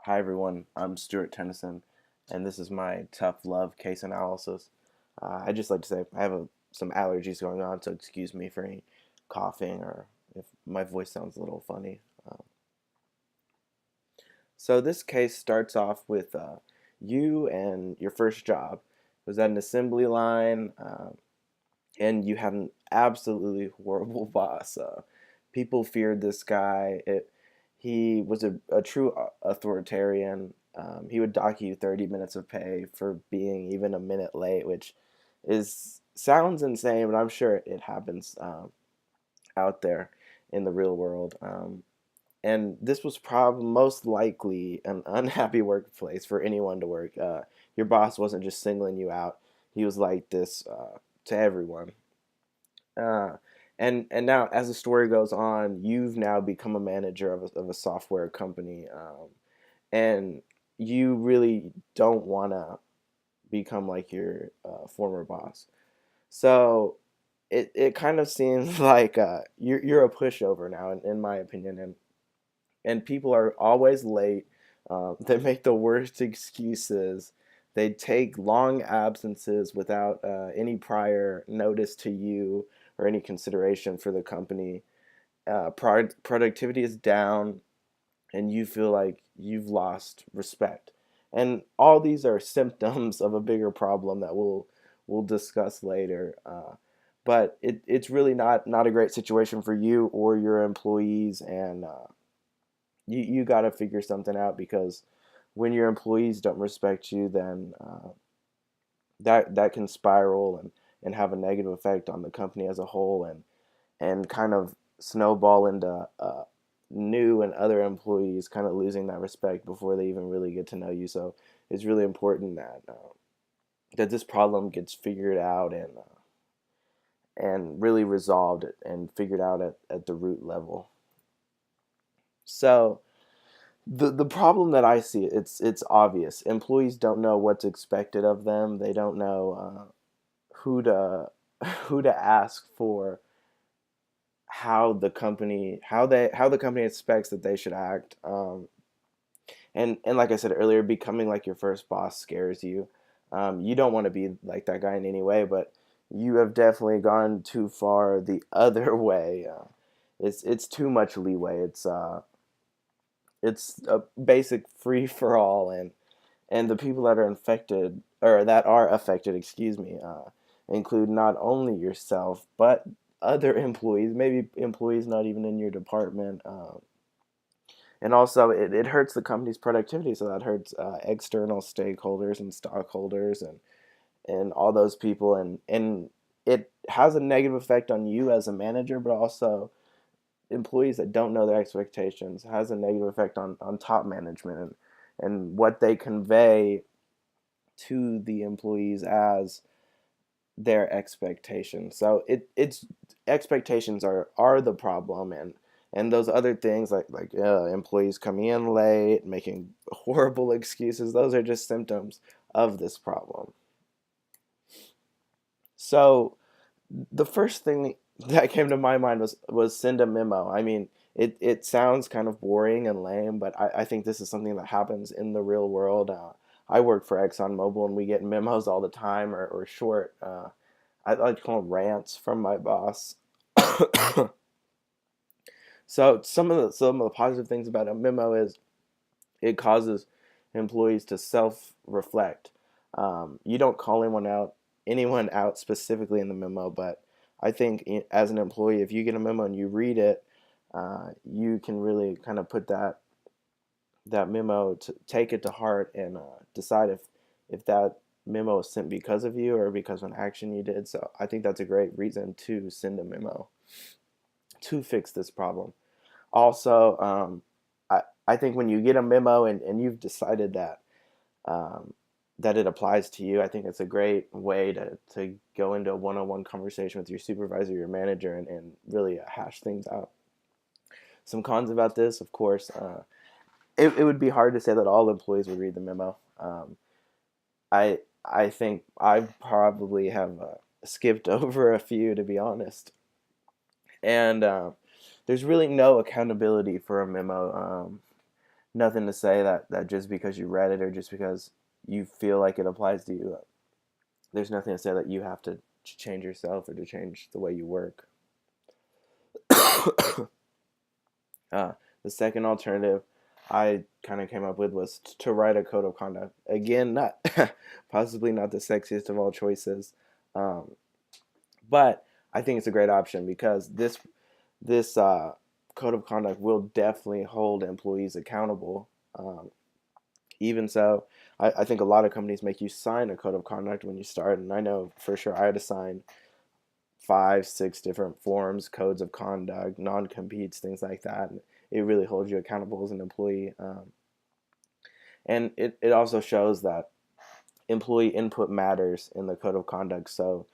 Hi everyone, I'm Stuart Tennyson, and this is my tough love case analysis. I'd just like to say I have some allergies going on, so excuse me for any coughing or if my voice sounds a little funny. So this case starts off with you and your first job. It was at an assembly line, and you had an absolutely horrible boss. People feared this guy. He was a true authoritarian. He would dock you 30 minutes of pay for being even a minute late, which is sounds insane, but I'm sure it happens out there in the real world. And this was probably most likely an unhappy workplace for anyone to work. Your boss wasn't just singling you out; he was like this to everyone. Uh, and now, as the story goes on, you've now become a manager of a software company, and you really don't want to become like your former boss. So it kind of seems like you're a pushover now, in my opinion, and people are always late. They make the worst excuses. They take long absences without any prior notice to you or any consideration for the company. Productivity is down, and you feel like you've lost respect. And all these are symptoms of a bigger problem that we'll discuss later. But it's really not a great situation for you or your employees, and you got to figure something out because when your employees don't respect you, then that can spiral and have a negative effect on the company as a whole, and kind of snowball into new and other employees kind of losing that respect before they even really get to know you. So it's really important that this problem gets figured out and really resolved and figured out at the root level. So the problem that I see, it's obvious. Employees don't know what's expected of them. They don't know who to who to ask for how the company expects that they should act. And like I said earlier, becoming like your first boss scares you. You don't want to be like that guy in any way, but you have definitely gone too far the other way. It's too much leeway. It's a basic free for all, and the people that are infected or that are affected, excuse me, include not only yourself but other employees, maybe employees not even in your department. And also, it hurts the company's productivity, so that hurts external stakeholders and stockholders and all those people, and it has a negative effect on you as a manager, but also employees that don't know their expectations. It has a negative effect on top management and what they convey to the employees as their expectations. So it's expectations are the problem, and those other things like employees coming in late, making horrible excuses. Those are just symptoms of this problem. So the first thing that came to my mind was send a memo. I mean, it sounds kind of boring and lame, but I think this is something that happens in the real world. I work for ExxonMobil, and we get memos all the time or short. I like to call them rants from my boss. So some of the positive things about a memo is it causes employees to self-reflect. You don't call anyone out specifically in the memo, but I think as an employee, if you get a memo and you read it, you can really kind of put that memo to take it to heart and decide if that memo was sent because of you or because of an action you did. So I think that's a great reason to send a memo to fix this problem. Also, I think when you get a memo and you've decided um, that it applies to you, I think it's a great way to go into a one-on-one conversation with your supervisor, your manager, and really hash things out. Some cons about this, of course, it would be hard to say that all employees would read the memo. I think I probably have skipped over a few, to be honest. And there's really no accountability for a memo. nothing to say that just because you read it or just because you feel like it applies to you, there's nothing to say that you have to change yourself or to change the way you work. uh, the second alternative I kind of came up with was to write a code of conduct. Again, not possibly not the sexiest of all choices, um, but I think it's a great option because this code of conduct will definitely hold employees accountable. Even so, I think a lot of companies make you sign a code of conduct when you start, and I know for sure I had to sign 5, 6 different forms, codes of conduct, non-competes, things like that. And it really holds you accountable as an employee. And it also shows that employee input matters in the code of conduct. So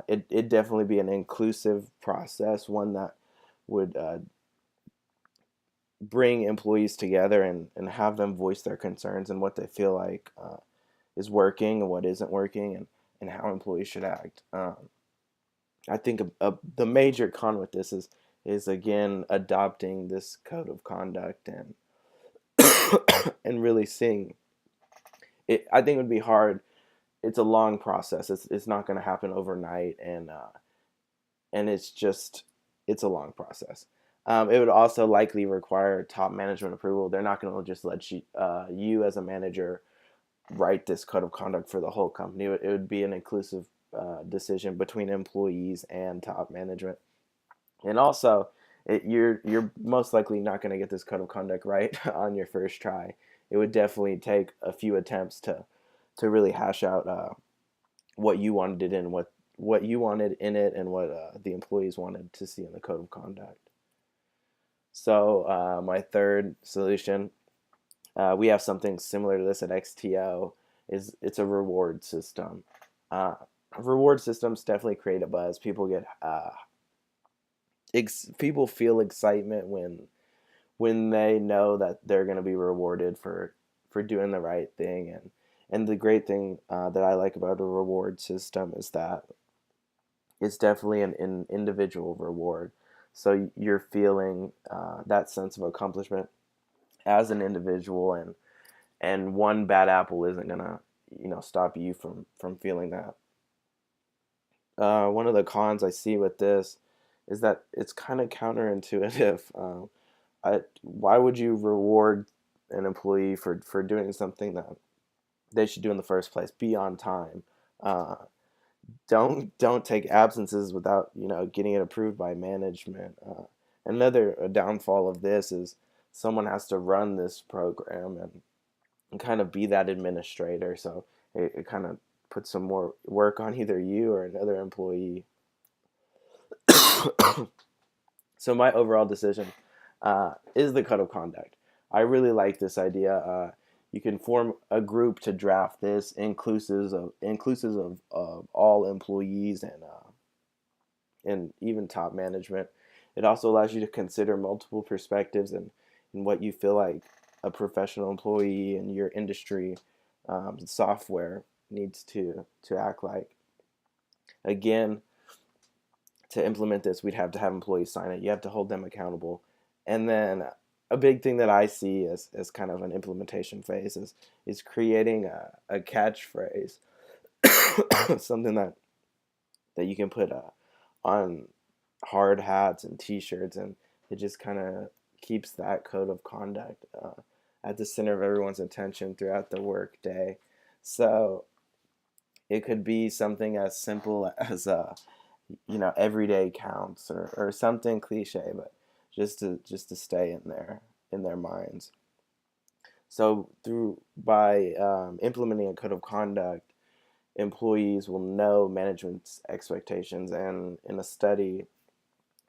it definitely be an inclusive process, one that would bring employees together and have them voice their concerns and what they feel like is working and what isn't working and how employees should act. I think the major con with this is again adopting this code of conduct and and really seeing it. I think it would be hard. It's a long process. It's not going to happen overnight, and it's a long process. It would also likely require top management approval. They're not going to just let you as a manager write this code of conduct for the whole company. It would be an inclusive decision between employees and top management. And also, you're most likely not going to get this code of conduct right on your first try. It would definitely take a few attempts to really hash out what you wanted it in, what you wanted in it, and what the employees wanted to see in the code of conduct. So my third solution, we have something similar to this at XTO. It's a reward system. Uh, Reward systems definitely create a buzz. People feel excitement when they know that they're going to be rewarded for doing the right thing. And the great thing that I like about a reward system is that it's definitely an individual reward. So you're feeling that sense of accomplishment as an individual, and one bad apple isn't gonna stop you from feeling that. One of the cons I see with this is that it's kind of counterintuitive. Why would you reward an employee for doing something that they should do in the first place? Be on time. Uh, don't take absences without getting it approved by management. Another downfall of this is someone has to run this program and kind of be that administrator. So it kind of puts some more work on either you or another employee. So my overall decision is the code of conduct. I really like this idea. You can form a group to draft this, inclusive of all employees and even top management. It also allows you to consider multiple perspectives and what you feel like a professional employee in your industry software needs to act like. Again, to implement this, we'd have to have employees sign it. You have to hold them accountable. And then a big thing that I see as kind of an implementation phase is creating a catchphrase, something that you can put on hard hats and T-shirts, and it just kind of keeps that code of conduct at the center of everyone's attention throughout the work day. So it could be something as simple as every day counts or something cliche, but just to stay in their minds. So through by implementing a code of conduct, employees will know management's expectations. And in a study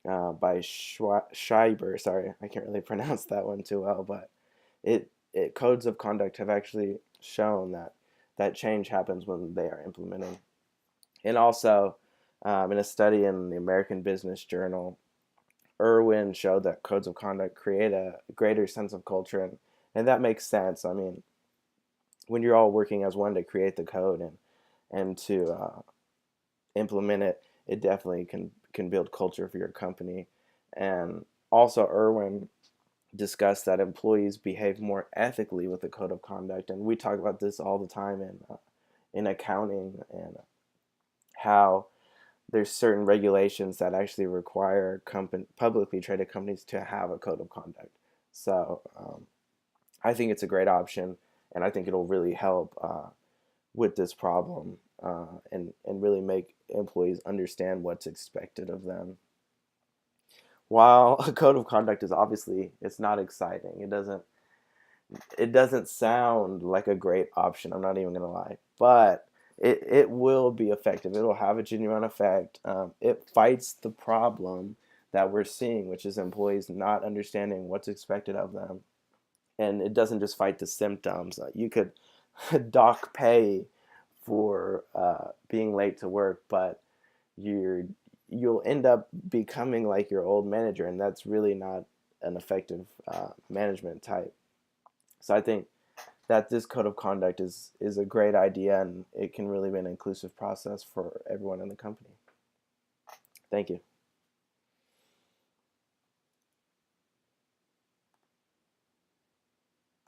by Schreiber, sorry, I can't really pronounce that one too well, but it codes of conduct have actually shown that change happens when they are implemented. And also, in a study in the American Business Journal, Irwin showed that codes of conduct create a greater sense of culture, and that makes sense. I mean, when you're all working as one to create the code and to implement it, it definitely can build culture for your company. And also, Irwin discuss that employees behave more ethically with a code of conduct, and we talk about this all the time in accounting, and how there's certain regulations that actually require publicly traded companies to have a code of conduct. So I think it's a great option, and I think it'll really help with this problem, and really make employees understand what's expected of them. While a code of conduct is obviously, it's not exciting. It doesn't sound like a great option. I'm not even gonna lie, but it will be effective. It'll have a genuine effect. It fights the problem that we're seeing, which is employees not understanding what's expected of them, and it doesn't just fight the symptoms. You could dock pay for being late to work, but you're you'll end up becoming like your old manager, and that's really not an effective management type. So I think that this code of conduct is a great idea, and it can really be an inclusive process for everyone in the company. Thank you.